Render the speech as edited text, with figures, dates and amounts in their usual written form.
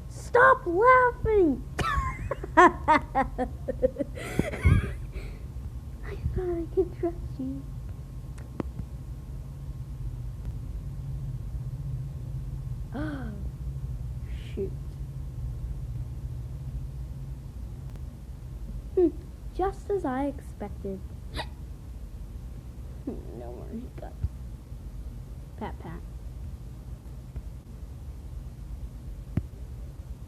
Stop laughing! I thought I could trust you. Shoot. Just as I expected. No more hiccups. Pat pat.